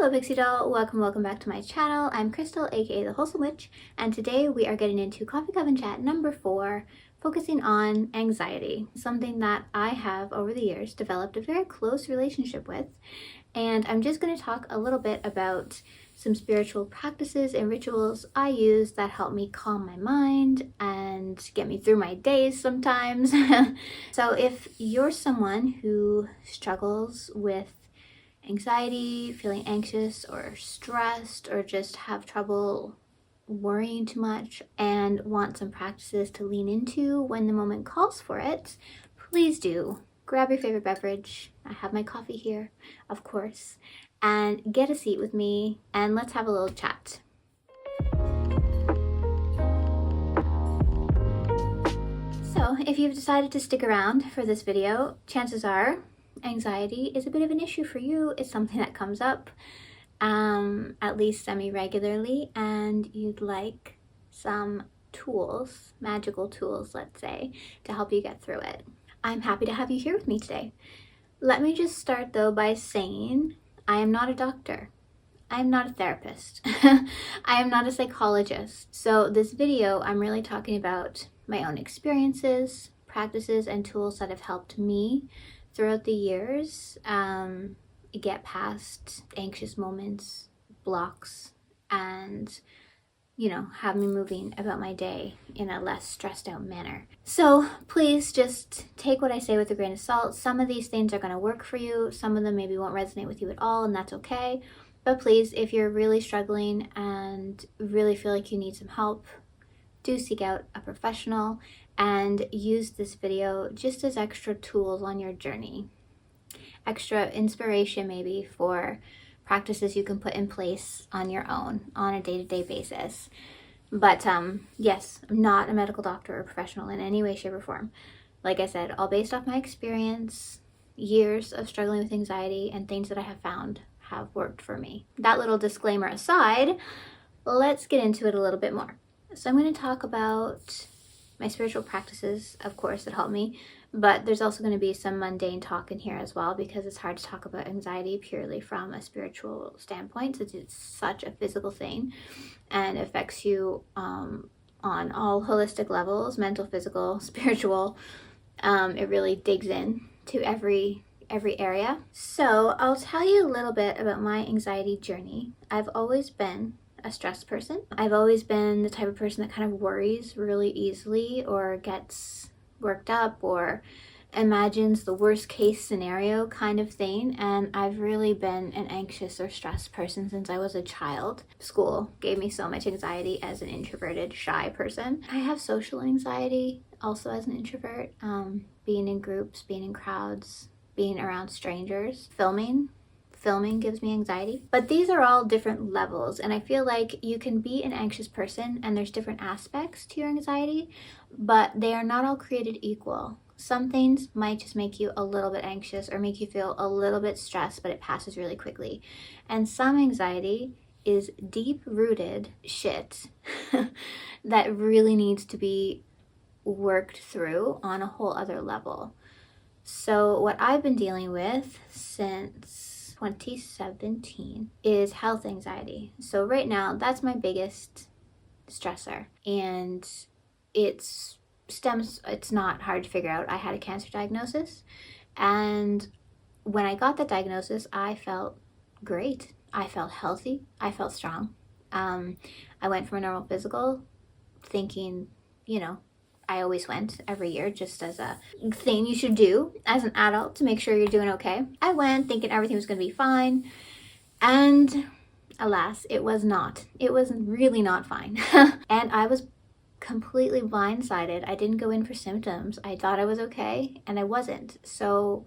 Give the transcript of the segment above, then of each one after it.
Hello Pixie Doll, welcome back to my channel. I'm Krystle, aka the Wholesome Witch, and today we are getting into Coffee Coven Chat number 4, focusing on anxiety, something that I have over the years developed a very close relationship with. And I'm just going to talk a little bit about some spiritual practices and rituals I use that help me calm my mind and get me through my days sometimes. So if you're someone who struggles with anxiety, feeling anxious or stressed, or just have trouble worrying too much and want some practices to lean into when the moment calls for it, please do grab your favorite beverage. I have my coffee here, of course, and get a seat with me and let's have a little chat. So if you've decided to stick around for this video, chances are anxiety is a bit of an issue for you. It's something that comes up at least semi-regularly, and you'd like some tools, magical tools, let's say, to help you get through it. I'm happy to have you here with me today. Let me just start though by saying I am not a doctor. I am not a therapist. I am not a psychologist. So this video, I'm really talking about my own experiences, practices, and tools that have helped me throughout the years get past anxious moments, blocks, and have me moving about my day in a less stressed out manner. So please just take what I say with a grain of salt. Some of these things are going to work for you, some of them maybe won't resonate with you at all, and that's okay. But please, if you're really struggling and really feel like you need some help, do seek out a professional and use this video just as extra tools on your journey. Extra inspiration maybe for practices you can put in place on your own on a day-to-day basis. But yes, I'm not a medical doctor or professional in any way, shape, or form. Like I said, all based off my experience, years of struggling with anxiety, and things that I have found have worked for me. That little disclaimer aside, let's get into it a little bit more. So I'm going to talk about my spiritual practices, of course, that help me, but there's also going to be some mundane talk in here as well, because it's hard to talk about anxiety purely from a spiritual standpoint, since it's such a physical thing and affects you on all holistic levels, mental, physical, spiritual. It really digs in to every area. So I'll tell you a little bit about my anxiety journey. I've always been a stressed person. I've always been the type of person that kind of worries really easily or gets worked up or imagines the worst case scenario kind of thing, and I've really been an anxious or stressed person since I was a child. School gave me so much anxiety as an introverted, shy person. I have social anxiety also as an introvert, being in groups, being in crowds, being around strangers. Filming gives me anxiety. But these are all different levels, and I feel like you can be an anxious person and there's different aspects to your anxiety, but they are not all created equal. Some things might just make you a little bit anxious or make you feel a little bit stressed, but it passes really quickly. And some anxiety is deep-rooted shit that really needs to be worked through on a whole other level. So what I've been dealing with since 2017 is health anxiety. So right now, that's my biggest stressor, and it's not hard to figure out. I had a cancer diagnosis, and when I got that diagnosis, I felt great. I felt healthy. I felt strong. I went from a normal physical thinking, I always went every year just as a thing you should do as an adult to make sure you're doing okay. I went thinking everything was going to be fine, and alas, it was not. It was really not fine. And I was completely blindsided. I didn't go in for symptoms. I thought I was okay, and I wasn't. So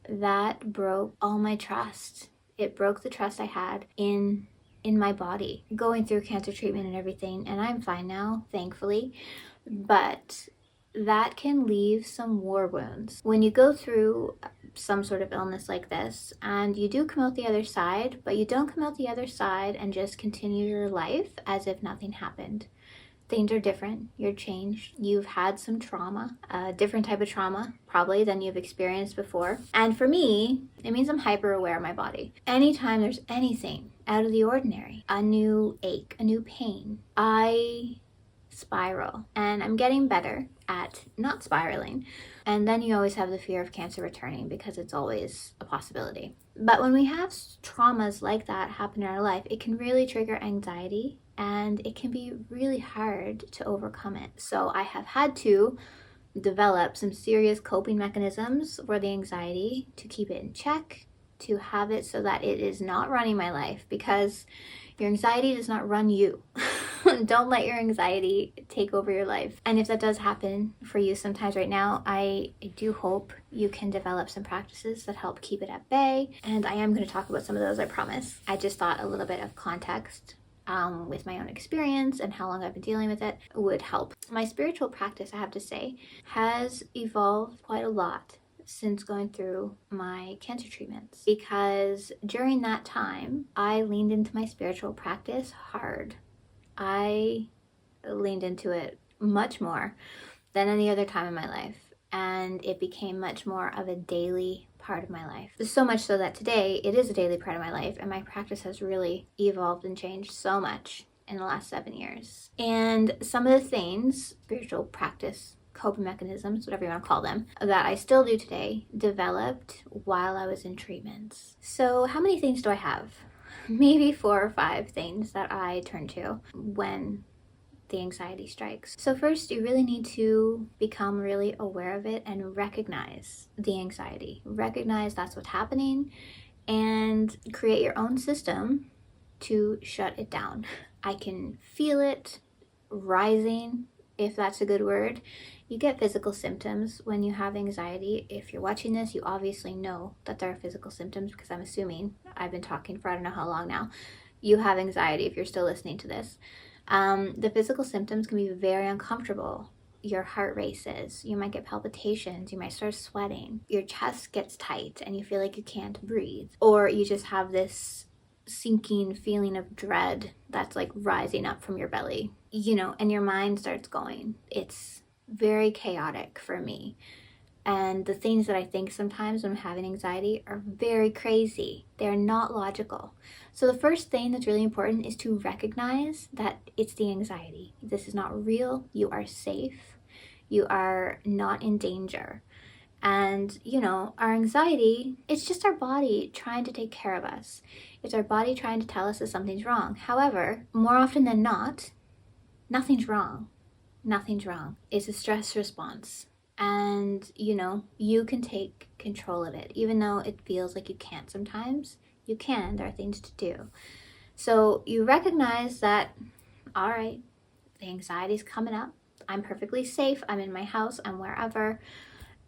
that broke all my trust. It broke the trust I had in my body, going through cancer treatment and everything, and I'm fine now, thankfully. But that can leave some war wounds. When you go through some sort of illness like this and you do come out the other side, but you don't come out the other side and just continue your life as if nothing happened. Things are different. You're changed. You've had some trauma, a different type of trauma probably than you've experienced before. And for me, it means I'm hyper aware of my body. Anytime there's anything out of the ordinary, a new ache, a new pain, I spiral. And I'm getting better at not spiraling. And then you always have the fear of cancer returning because it's always a possibility. But when we have traumas like that happen in our life, it can really trigger anxiety and it can be really hard to overcome it. So I have had to develop some serious coping mechanisms for the anxiety to keep it in check, to have it so that it is not running my life, because your anxiety does not run you. Don't let your anxiety take over your life. And if that does happen for you sometimes right now, I do hope you can develop some practices that help keep it at bay. And I am going to talk about some of those, I promise. I just thought a little bit of context with my own experience and how long I've been dealing with it would help. My spiritual practice, I have to say, has evolved quite a lot since going through my cancer treatments, because during that time I leaned into my spiritual practice hard. I leaned into it much more than any other time in my life, and it became much more of a daily part of my life. So much so that today it is a daily part of my life, and my practice has really evolved and changed so much in the last 7 years. And some of the things, spiritual practice, coping mechanisms, whatever you want to call them, that I still do today, developed while I was in treatments. So how many things do I have? Maybe 4 or 5 things that I turn to when the anxiety strikes. So first, you really need to become really aware of it and recognize the anxiety. Recognize that's what's happening and create your own system to shut it down. I can feel it rising, if that's a good word. You get physical symptoms when you have anxiety. If you're watching this, you obviously know that there are physical symptoms, because I'm assuming I've been talking for I don't know how long now. You have anxiety if you're still listening to this. The physical symptoms can be very uncomfortable. Your heart races, you might get palpitations, you might start sweating, your chest gets tight and you feel like you can't breathe, or you just have this sinking feeling of dread that's like rising up from your belly, and your mind starts going. It's very chaotic for me. And the things that I think sometimes when I'm having anxiety are very crazy. They're not logical. So the first thing that's really important is to recognize that it's the anxiety. This is not real. You are safe. You are not in danger. And, our anxiety, it's just our body trying to take care of us. It's our body trying to tell us that something's wrong. However, more often than not, nothing's wrong. Nothing's wrong. It's a stress response. And, you can take control of it. Even though it feels like you can't sometimes, you can. There are things to do. So you recognize that, all right, the anxiety's coming up. I'm perfectly safe. I'm in my house. I'm wherever.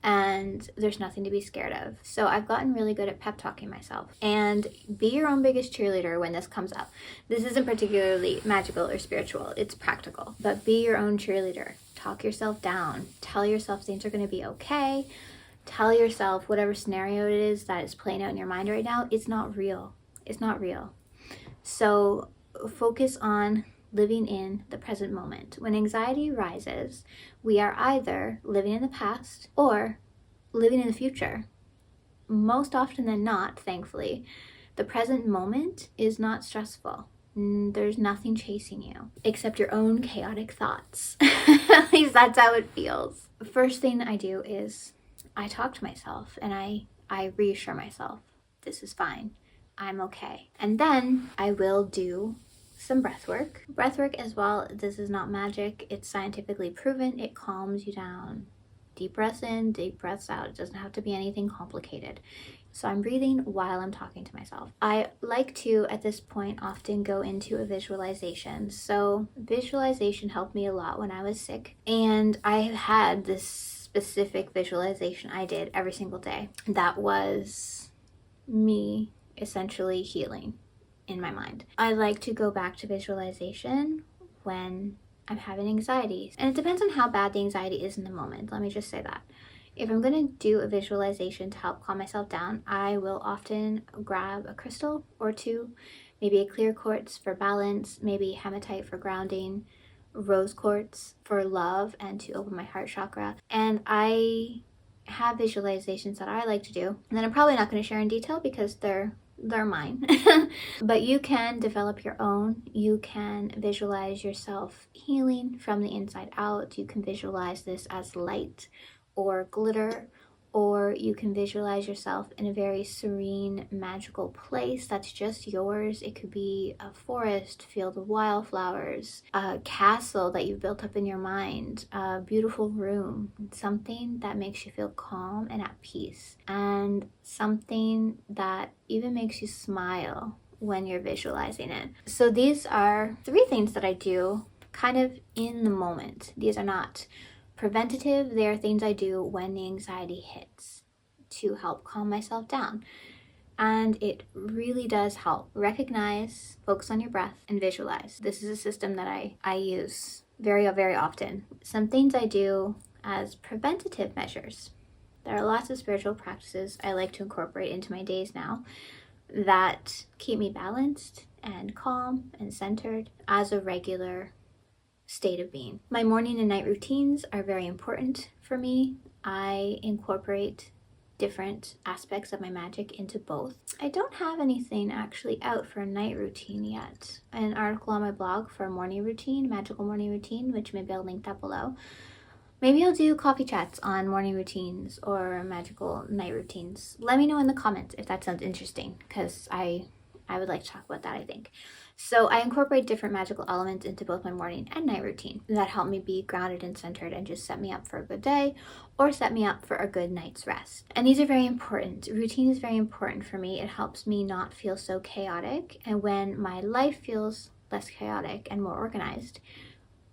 And there's nothing to be scared of. So I've gotten really good at pep talking myself. And be your own biggest cheerleader when this comes up. This isn't particularly magical or spiritual. It's practical. But be your own cheerleader. Talk yourself down. Tell yourself things are going to be okay. Tell yourself whatever scenario it is that is playing out in your mind right now, it's not real. It's not real. So focus on living in the present moment. When anxiety rises, we are either living in the past or living in the future. Most often than not, thankfully, the present moment is not stressful. There's nothing chasing you except your own chaotic thoughts. At least that's how it feels. First thing I do is I talk to myself and I reassure myself, this is fine. I'm okay. And then I will do some breath work. Breath work as well, this is not magic. It's scientifically proven. It calms you down. Deep breaths in, deep breaths out. It doesn't have to be anything complicated. So I'm breathing while I'm talking to myself. I like to, at this point, often go into a visualization. So visualization helped me a lot when I was sick. And I have had this specific visualization I did every single day. That was me essentially healing in my mind. I like to go back to visualization when I'm having anxiety. And it depends on how bad the anxiety is in the moment. Let me just say that. If I'm going to do a visualization to help calm myself down, I will often grab a crystal or two, maybe a clear quartz for balance, maybe hematite for grounding, rose quartz for love and to open my heart chakra. And I have visualizations that I like to do, and then I'm probably not going to share in detail because they're mine. But you can develop your own. You can visualize yourself healing from the inside out. You can visualize this as light or glitter, or you can visualize yourself in a very serene, magical place that's just yours. It could be a forest, field of wildflowers, a castle that you've built up in your mind, a beautiful room, something that makes you feel calm and at peace, and something that even makes you smile when you're visualizing it. So these are 3 things that I do kind of in the moment. These are not preventative. They are things I do when the anxiety hits to help calm myself down. And it really does help. Recognize, focus on your breath, and visualize. This is a system that I use very, very often. Some things I do as preventative measures. There are lots of spiritual practices I like to incorporate into my days now that keep me balanced and calm and centered as a regular state of being. My morning and night routines are very important for me. I incorporate different aspects of my magic into both. I don't have anything actually out for a night routine yet. An article on my blog for a morning routine, magical morning routine, which maybe I'll link that below. Maybe I'll do coffee chats on morning routines or magical night routines. Let me know in the comments if that sounds interesting, because I would like to talk about that, I think. So I incorporate different magical elements into both my morning and night routine that help me be grounded and centered and just set me up for a good day or set me up for a good night's rest. And these are very important. Routine is very important for me. It helps me not feel so chaotic. And when my life feels less chaotic and more organized,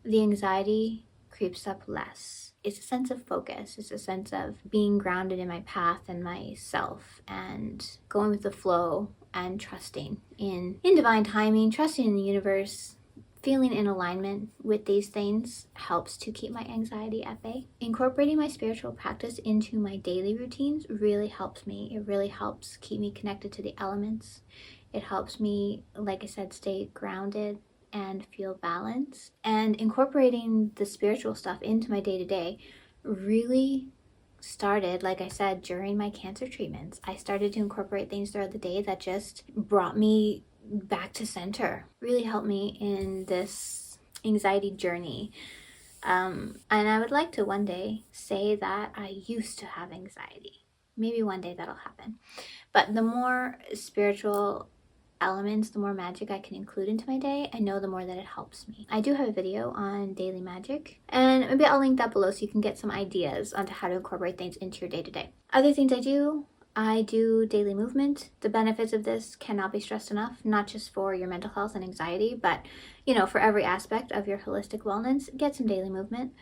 the anxiety creeps up less. It's a sense of focus. It's a sense of being grounded in my path and myself and going with the flow and trusting in divine timing, trusting in the universe. Feeling in alignment with these things helps to keep my anxiety at bay. Incorporating my spiritual practice into my daily routines really helps me. It really helps keep me connected to the elements. It helps me, like I said, stay grounded and feel balanced. And incorporating the spiritual stuff into my day-to-day really started, like I said, during my cancer treatments. I started to incorporate things throughout the day that just brought me back to center, really helped me in this anxiety journey. And I would like to one day say that I used to have anxiety. Maybe one day that'll happen. But the more spiritual elements, the more magic I can include into my day, I know the more that it helps me. I do have a video on daily magic, and maybe I'll link that below so you can get some ideas onto how to incorporate things into your day-to-day. Other things I do daily movement. The benefits of this cannot be stressed enough, not just for your mental health and anxiety, but for every aspect of your holistic wellness. Get some daily movement.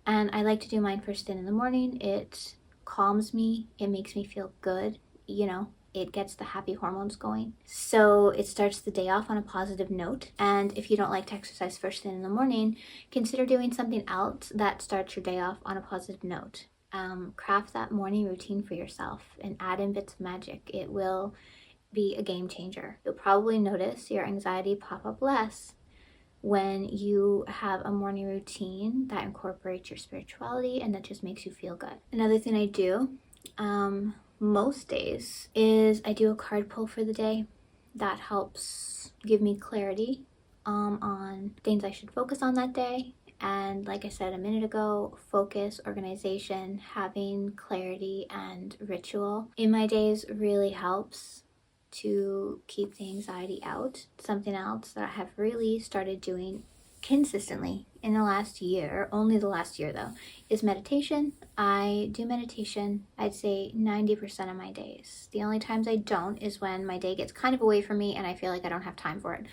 And I like to do mine first thing in the morning. It calms me, it makes me feel good, it gets the happy hormones going. So it starts the day off on a positive note. And if you don't like to exercise first thing in the morning, consider doing something else that starts your day off on a positive note. Craft that morning routine for yourself and add in bits of magic. It will be a game changer. You'll probably notice your anxiety pop up less when you have a morning routine that incorporates your spirituality and that just makes you feel good. Another thing I do, most days is I do a card pull for the day. That helps give me clarity on things I should focus on that day. And like I said a minute ago, focus, organization, having clarity and ritual in my days really helps to keep the anxiety out. Something else that I have really started doing consistently in the last year, only the last year though, is meditation. I do meditation, I'd say 90% of my days. The only times I don't is when my day gets kind of away from me and I feel like I don't have time for it.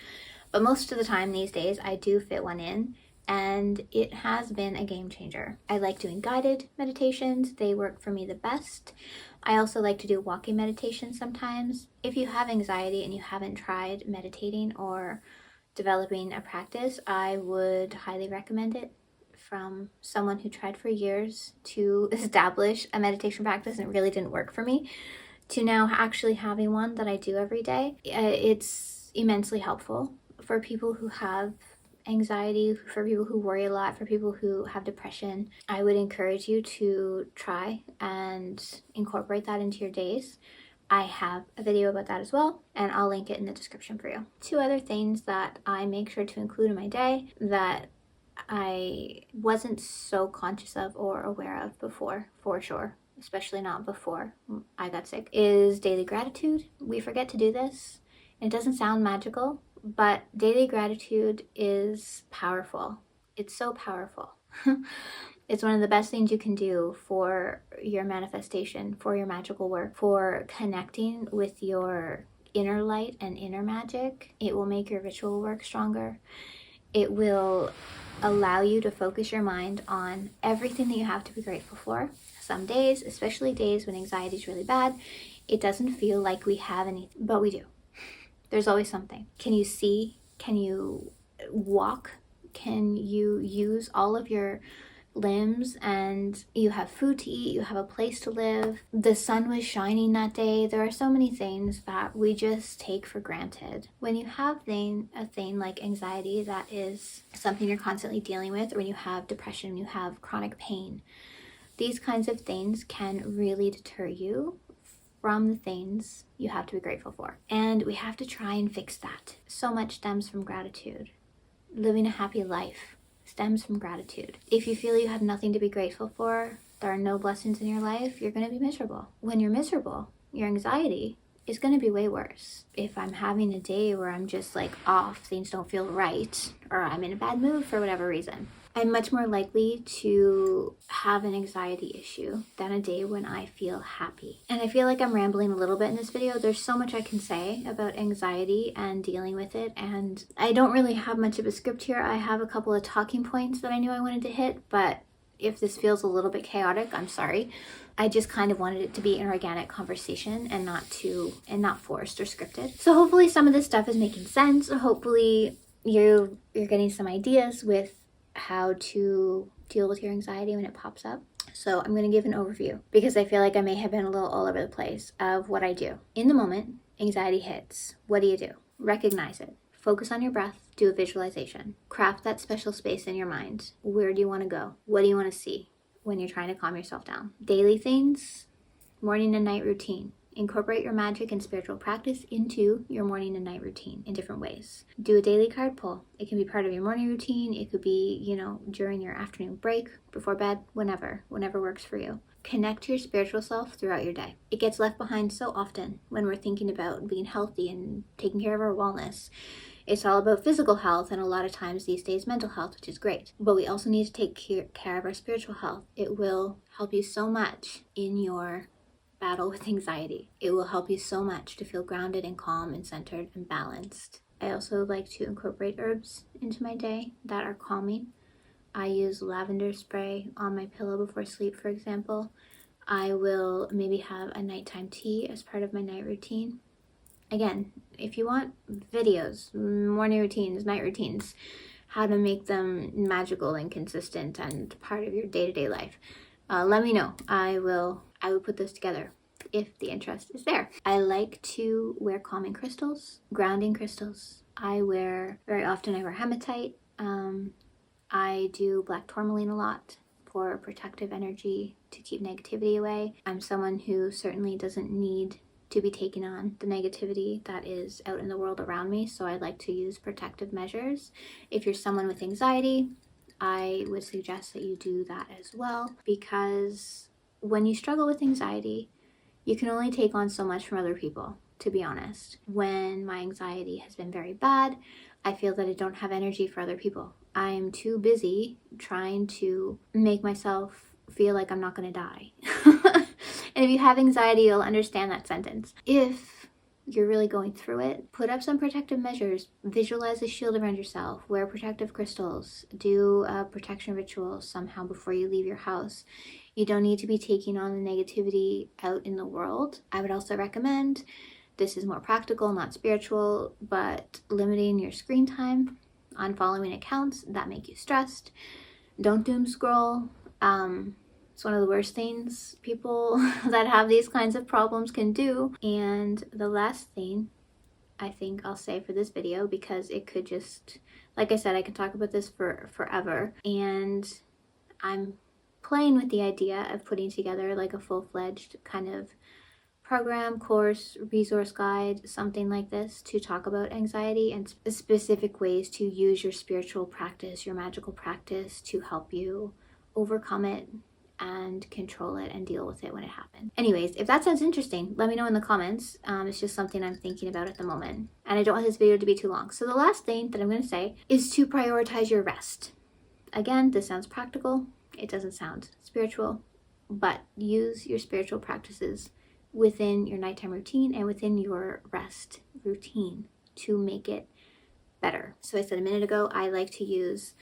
But most of the time these days I do fit one in, and it has been a game changer. I like doing guided meditations. They work for me the best. I also like to do walking meditation sometimes. If you have anxiety and you haven't tried meditating or developing a practice, I would highly recommend it. From someone who tried for years to establish a meditation practice and it really didn't work for me, to now actually having one that I do every day, it's immensely helpful for people who have anxiety, for people who worry a lot, for people who have depression, I would encourage you to try and incorporate that into your days. I have a video about that as well, and I'll link it in the description for you. 2 other things that I make sure to include in my day that I wasn't so conscious of or aware of before, for sure, especially not before I got sick, is daily gratitude. We forget to do this. It doesn't sound magical, but daily gratitude is powerful. It's so powerful. It's one of the best things you can do for your manifestation, for your magical work, for connecting with your inner light and inner magic. It will make your ritual work stronger. It will allow you to focus your mind on everything that you have to be grateful for. Some days, especially days when anxiety is really bad, it doesn't feel like we have anything, but we do. There's always something. Can you see? Can you walk? Can you use all of your limbs, and you have food to eat, you have a place to live, the sun was shining that day? There are so many things that we just take for granted. When you have a thing like anxiety that is something you're constantly dealing with, or when you have depression, when you have chronic pain, these kinds of things can really deter you from the things you have to be grateful for. And we have to try and fix that. So much stems from gratitude. Living a happy life stems from gratitude. If you feel you have nothing to be grateful for, there are no blessings in your life, you're going to be miserable. When you're miserable, your anxiety is going to be way worse. If I'm having a day where I'm just like off, things don't feel right, or I'm in a bad mood for whatever reason, I'm much more likely to have an anxiety issue than a day when I feel happy. And I feel like I'm rambling a little bit in this video. There's so much I can say about anxiety and dealing with it, and I don't really have much of a script here. I have a couple of talking points that I knew I wanted to hit, but if this feels a little bit chaotic, I'm sorry. I just kind of wanted it to be an organic conversation and not forced or scripted. So hopefully some of this stuff is making sense. Hopefully you're getting some ideas with how to deal with your anxiety when it pops up. So I'm going to give an overview because I feel like I may have been a little all over the place of what I do. In the moment, anxiety hits. What do? Recognize it. Focus on your breath. Do a visualization. Craft that special space in your mind. Where do you want to go? What do you want to see when you're trying to calm yourself down? Daily things, morning and night routine. Incorporate your magic and spiritual practice into your morning and night routine in different ways. Do a daily card pull. It can be part of your morning routine. It could be, during your afternoon break, before bed, whenever works for you. Connect to your spiritual self throughout your day. It gets left behind so often when we're thinking about being healthy and taking care of our wellness. It's all about physical health, and a lot of times these days mental health, which is great. But we also need to take care of our spiritual health. It will help you so much in your battle with anxiety. It will help you so much to feel grounded and calm and centered and balanced. I also like to incorporate herbs into my day that are calming. I use lavender spray on my pillow before sleep, for example. I will maybe have a nighttime tea as part of my night routine. Again, if you want videos, morning routines, night routines, how to make them magical and consistent and part of your day-to-day life, let me know. I will put this together if the interest is there. I like to wear calming crystals, grounding crystals. Very often I wear hematite. I do black tourmaline a lot for protective energy to keep negativity away. I'm someone who certainly doesn't need to be taking on the negativity that is out in the world around me, so I like to use protective measures. If you're someone with anxiety, I would suggest that you do that as well, because when you struggle with anxiety, you can only take on so much from other people, to be honest. When my anxiety has been very bad, I feel that I don't have energy for other people. I'm too busy trying to make myself feel like I'm not going to die. And if you have anxiety, you'll understand that sentence. If you're really going through it, put up some protective measures. Visualize a shield around yourself. Wear protective crystals. Do a protection ritual somehow before you leave your house. You don't need to be taking on the negativity out in the world. I would also recommend, this is more practical, not spiritual, but limiting your screen time, unfollowing accounts that make you stressed. Don't doom scroll. It's one of the worst things people that have these kinds of problems can do. And the last thing I think I'll say for this video, because it could just, like I said, I could talk about this for forever, and I'm playing with the idea of putting together like a full-fledged kind of program, course, resource guide, something like this, to talk about anxiety and specific ways to use your spiritual practice, your magical practice, to help you overcome it and control it and deal with it when it happens. Anyways, if that sounds interesting, let me know in the comments. It's just something I'm thinking about at the moment, and I don't want this video to be too long. So the last thing that I'm going to say is to prioritize your rest. Again, this sounds practical. It doesn't sound spiritual, but use your spiritual practices within your nighttime routine and within your rest routine to make it better. So I said a minute ago, I like to use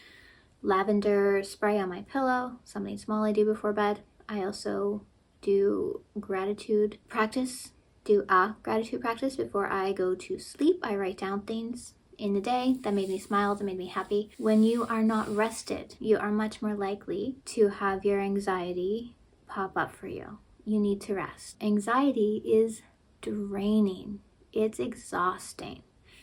lavender spray on my pillow, something small I do before bed. I also do a gratitude practice before I go to sleep. I write down things in the day that made me smile, that made me happy. When you are not rested, you are much more likely to have your anxiety pop up for you. You need to rest. Anxiety is draining. It's exhausting.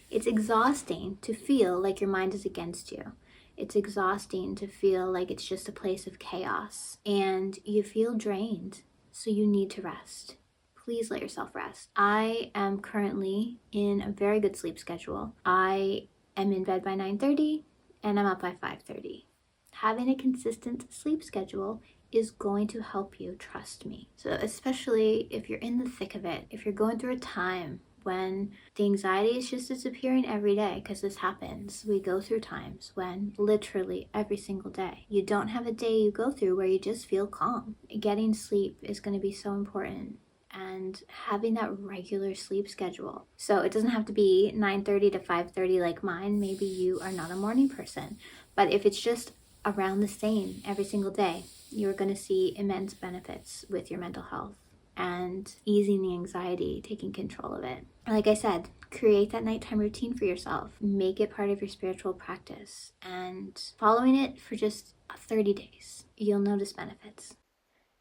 It's exhausting to feel like your mind is against you. It's exhausting to feel like it's just a place of chaos and you feel drained. So you need to rest. Please let yourself rest. I am currently in a very good sleep schedule. I am in bed by 9:30 and I'm up by 5:30. Having a consistent sleep schedule is going to help you, trust me. So especially if you're in the thick of it, if you're going through a time when the anxiety is just disappearing every day, because this happens. We go through times when literally every single day, you don't have a day you go through where you just feel calm. Getting sleep is going to be so important, and having that regular sleep schedule. So it doesn't have to be 9:30 to 5:30 like mine. Maybe you are not a morning person, but if it's just around the same every single day, you're going to see immense benefits with your mental health and easing the anxiety, taking control of it. Like I said, create that nighttime routine for yourself. Make it part of your spiritual practice, and following it for just 30 days, you'll notice benefits.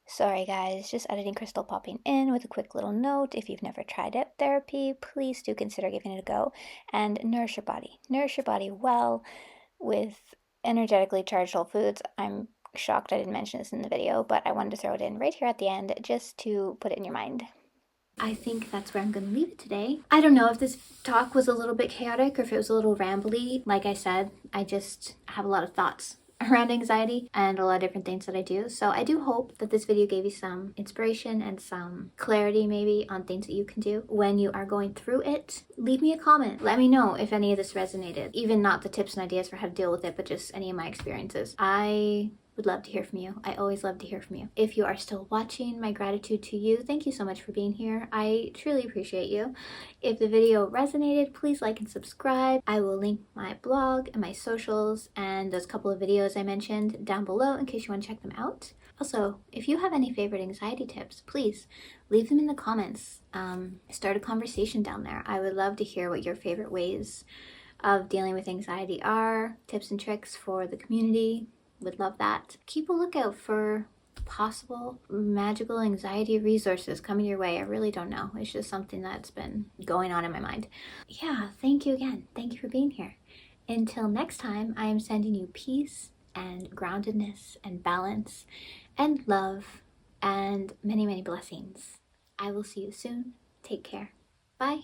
Sorry guys, just editing Krystle popping in with a quick little note. If you've never tried out therapy, please do consider giving it a go and nourish your body. Nourish your body well with energetically charged whole foods. I'm shocked I didn't mention this in the video, but I wanted to throw it in right here at the end just to put it in your mind. I think that's where I'm going to leave it today. I don't know if this talk was a little bit chaotic or if it was a little rambly. Like I said, I just have a lot of thoughts around anxiety and a lot of different things that I do. So I do hope that this video gave you some inspiration and some clarity maybe on things that you can do when you are going through it. Leave me a comment. Let me know if any of this resonated. Even not the tips and ideas for how to deal with it, but just any of my experiences. I would love to hear from you. I always love to hear from you. If you are still watching, my gratitude to you. Thank you so much for being here. I truly appreciate you. If the video resonated, please like and subscribe. I will link my blog and my socials and those couple of videos I mentioned down below in case you want to check them out. Also, if you have any favorite anxiety tips, please leave them in the comments. Start a conversation down there. I would love to hear what your favorite ways of dealing with anxiety are, tips and tricks for the community. Would love that. Keep a lookout for possible magical anxiety resources coming your way. I really don't know. It's just something that's been going on in my mind. Yeah, thank you again. Thank you for being here. Until next time, I am sending you peace and groundedness and balance and love and many, many blessings. I will see you soon. Take care. Bye.